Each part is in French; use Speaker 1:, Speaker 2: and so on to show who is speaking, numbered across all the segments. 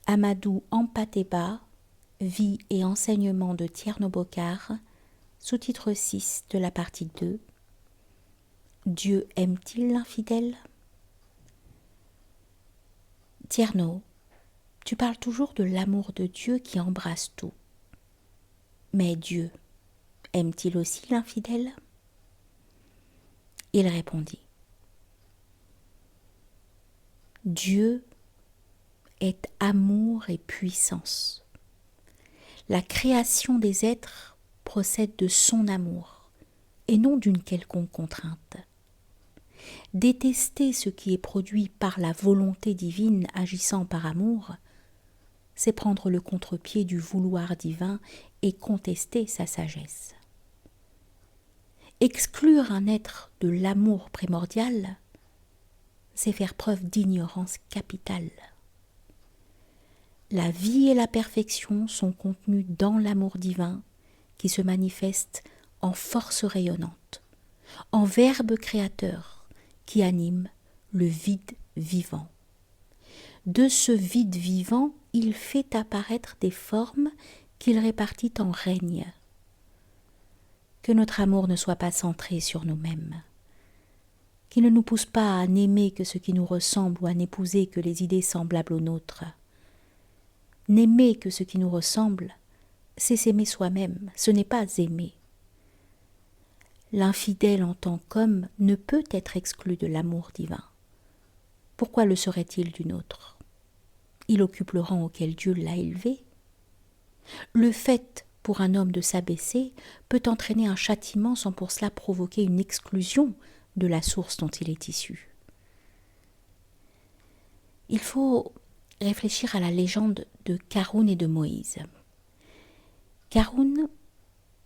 Speaker 1: Amadou Hampâté-Bâ, Vie et enseignement de Tierno Bokar, sous-titre 6 de la partie 2. Dieu aime-t-il l'infidèle? Tierno, tu parles toujours de l'amour de Dieu qui embrasse tout. Mais Dieu aime-t-il aussi l'infidèle? Il répondit: Dieu est amour et puissance. La création des êtres procède de son amour et non d'une quelconque contrainte. Détester ce qui est produit par la volonté divine agissant par amour, c'est prendre le contre-pied du vouloir divin et contester sa sagesse. Exclure un être de l'amour primordial, c'est faire preuve d'ignorance capitale. La vie et la perfection sont contenues dans l'amour divin qui se manifeste en force rayonnante, en verbe créateur qui anime le vide vivant. De ce vide vivant, il fait apparaître des formes qu'il répartit en règne. Que notre amour ne soit pas centré sur nous-mêmes, qu'il ne nous pousse pas à n'aimer que ce qui nous ressemble ou à n'épouser que les idées semblables aux nôtres. N'aimer que ce qui nous ressemble, c'est s'aimer soi-même, ce n'est pas aimer. L'infidèle en tant qu'homme ne peut être exclu de l'amour divin. Pourquoi le serait-il d'une autre? Il occupe le rang auquel Dieu l'a élevé. Le fait pour un homme de s'abaisser peut entraîner un châtiment sans pour cela provoquer une exclusion de la source dont il est issu. Il faut réfléchir à la légende de Kharoun et de Moïse. Kharoun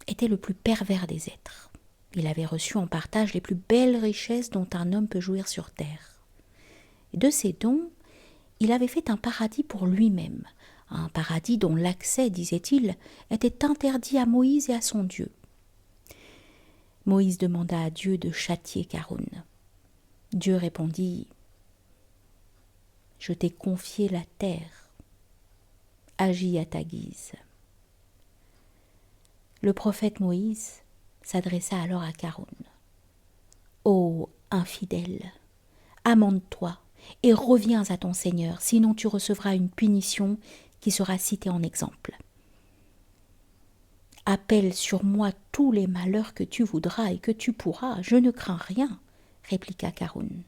Speaker 1: était le plus pervers des êtres. Il avait reçu en partage les plus belles richesses dont un homme peut jouir sur terre. Et de ces dons, il avait fait un paradis pour lui-même, un paradis dont l'accès, disait-il, était interdit à Moïse et à son Dieu. Moïse demanda à Dieu de châtier Kharoun. Dieu répondit: « Je t'ai confié la terre. Agis à ta guise. » Le prophète Moïse s'adressa alors à Kharoun. « Ô infidèle, amende-toi et reviens à ton Seigneur, sinon tu recevras une punition qui sera citée en exemple. Appelle sur moi tous les malheurs que tu voudras et que tu pourras, je ne crains rien, répliqua Kharoun.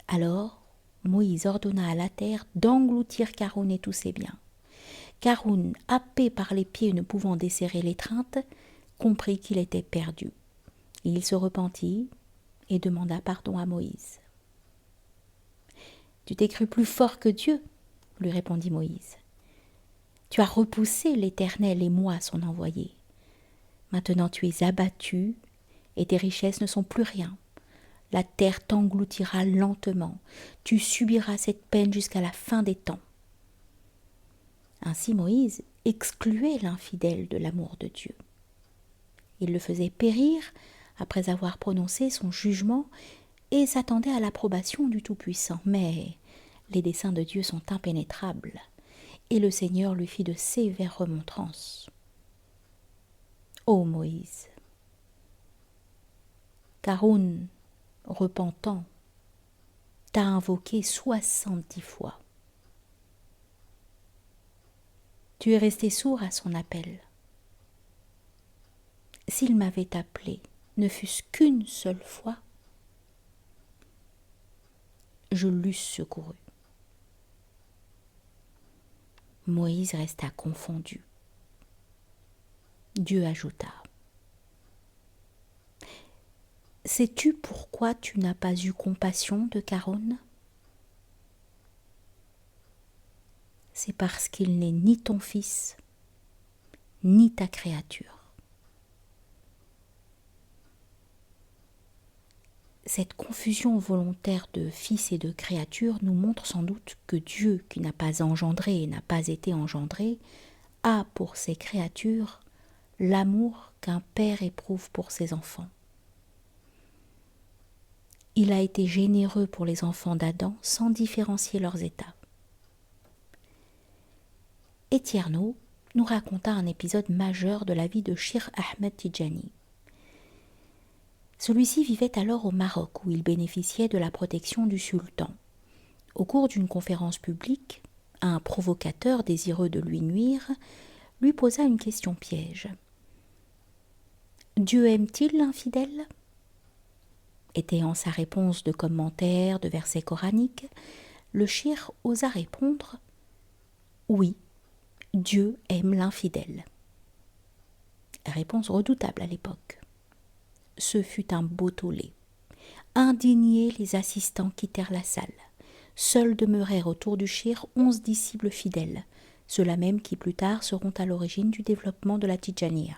Speaker 1: Alors Moïse ordonna à la terre d'engloutir Kharoun et tous ses biens. Kharoun, happé par les pieds ne pouvant desserrer l'étreinte, comprit qu'il était perdu. Il se repentit et demanda pardon à Moïse. « Tu t'es cru plus fort que Dieu, lui répondit Moïse. Tu as repoussé l'Éternel et moi, son envoyé. Maintenant tu es abattu et tes richesses ne sont plus rien. La terre t'engloutira lentement. Tu subiras cette peine jusqu'à la fin des temps. » Ainsi Moïse excluait l'infidèle de l'amour de Dieu. Il le faisait périr après avoir prononcé son jugement et s'attendait à l'approbation du Tout-Puissant. Mais les desseins de Dieu sont impénétrables, et le Seigneur lui fit de sévères remontrances. Ô Moïse, Kharoun, repentant, t'a invoqué 70 fois. Tu es resté sourd à son appel. S'il m'avait appelé, ne fût-ce qu'une seule fois, je l'eusse secouru. Moïse resta confondu. Dieu ajouta: « Sais-tu pourquoi tu n'as pas eu compassion de Kharoun? C'est parce qu'il n'est ni ton fils, ni ta créature. » Cette confusion volontaire de fils et de créature nous montre sans doute que Dieu, qui n'a pas engendré et n'a pas été engendré, a pour ses créatures l'amour qu'un père éprouve pour ses enfants. Il a été généreux pour les enfants d'Adam sans différencier leurs états. Et Tierno nous raconta un épisode majeur de la vie de Shir Ahmed Tidjani. Celui-ci vivait alors au Maroc où il bénéficiait de la protection du sultan. Au cours d'une conférence publique, un provocateur désireux de lui nuire lui posa une question piège. « Dieu aime-t-il l'infidèle » Étayant sa réponse de commentaires, de versets coraniques, le shir osa répondre « Oui, Dieu aime l'infidèle. » Réponse redoutable à l'époque. Ce fut un beau tollé. Indignés, les assistants quittèrent la salle. Seuls demeurèrent autour du shir 11 disciples fidèles, ceux-là même qui plus tard seront à l'origine du développement de la Tidjaniya.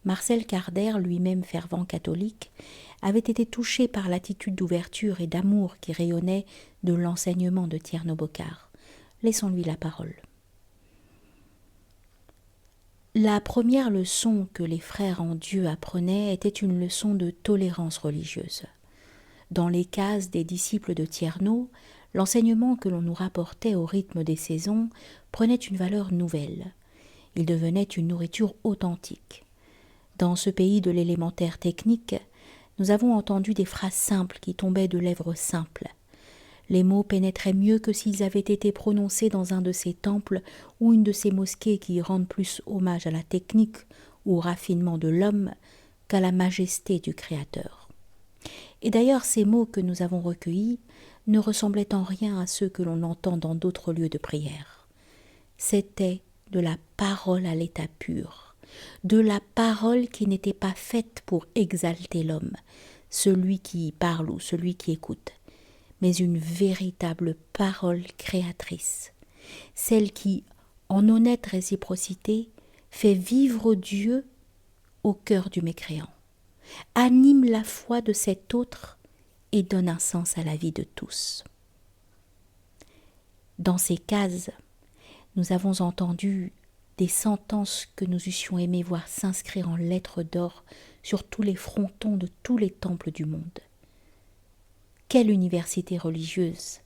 Speaker 1: Marcel Carder, lui-même fervent catholique, avait été touché par l'attitude d'ouverture et d'amour qui rayonnait de l'enseignement de Tierno Bokar. Laissons-lui la parole. La première leçon que les frères en Dieu apprenaient était une leçon de tolérance religieuse. Dans les cases des disciples de Tierno, l'enseignement que l'on nous rapportait au rythme des saisons prenait une valeur nouvelle. Il devenait une nourriture authentique. Dans ce pays de l'élémentaire technique, nous avons entendu des phrases simples qui tombaient de lèvres simples. Les mots pénétraient mieux que s'ils avaient été prononcés dans un de ces temples ou une de ces mosquées qui rendent plus hommage à la technique ou au raffinement de l'homme qu'à la majesté du Créateur. Et d'ailleurs, ces mots que nous avons recueillis ne ressemblaient en rien à ceux que l'on entend dans d'autres lieux de prière. C'était de la parole à l'état pur, de la parole qui n'était pas faite pour exalter l'homme, celui qui parle ou celui qui écoute, mais une véritable parole créatrice, celle qui, en honnête réciprocité, fait vivre Dieu au cœur du mécréant, anime la foi de cet autre et donne un sens à la vie de tous. Dans ces cases, nous avons entendu des sentences que nous eussions aimé voir s'inscrire en lettres d'or sur tous les frontons de tous les temples du monde. Quelle université religieuse,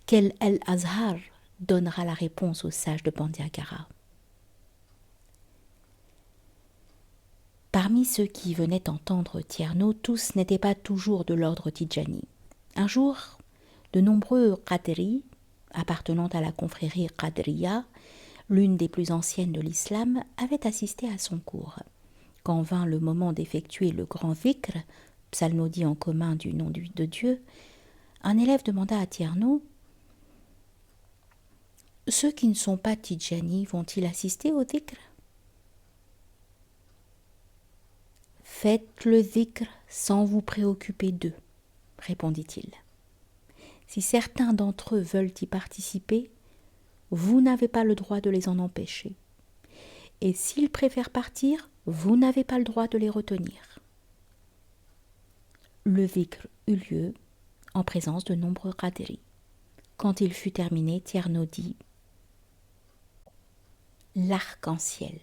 Speaker 1: quel Al-Azhar donnera la réponse aux sages de Bandiagara? Parmi ceux qui venaient entendre Tierno, tous n'étaient pas toujours de l'ordre Tidjani. Un jour, de nombreux Qadri, appartenant à la confrérie Qadriya, l'une des plus anciennes de l'islam, avaient assisté à son cours. Quand vint le moment d'effectuer le grand vikr, psalmodie en commun du nom de Dieu, un élève demanda à Tierno « Ceux qui ne sont pas Tidjani vont-ils assister au dhikr ?» « Faites le dhikr sans vous préoccuper d'eux, » répondit-il. « Si certains d'entre eux veulent y participer, vous n'avez pas le droit de les en empêcher. Et s'ils préfèrent partir, vous n'avez pas le droit de les retenir. » Le dhikr eut lieu en présence de nombreux qadri. Quand il fut terminé, Tierno dit « L'arc-en-ciel »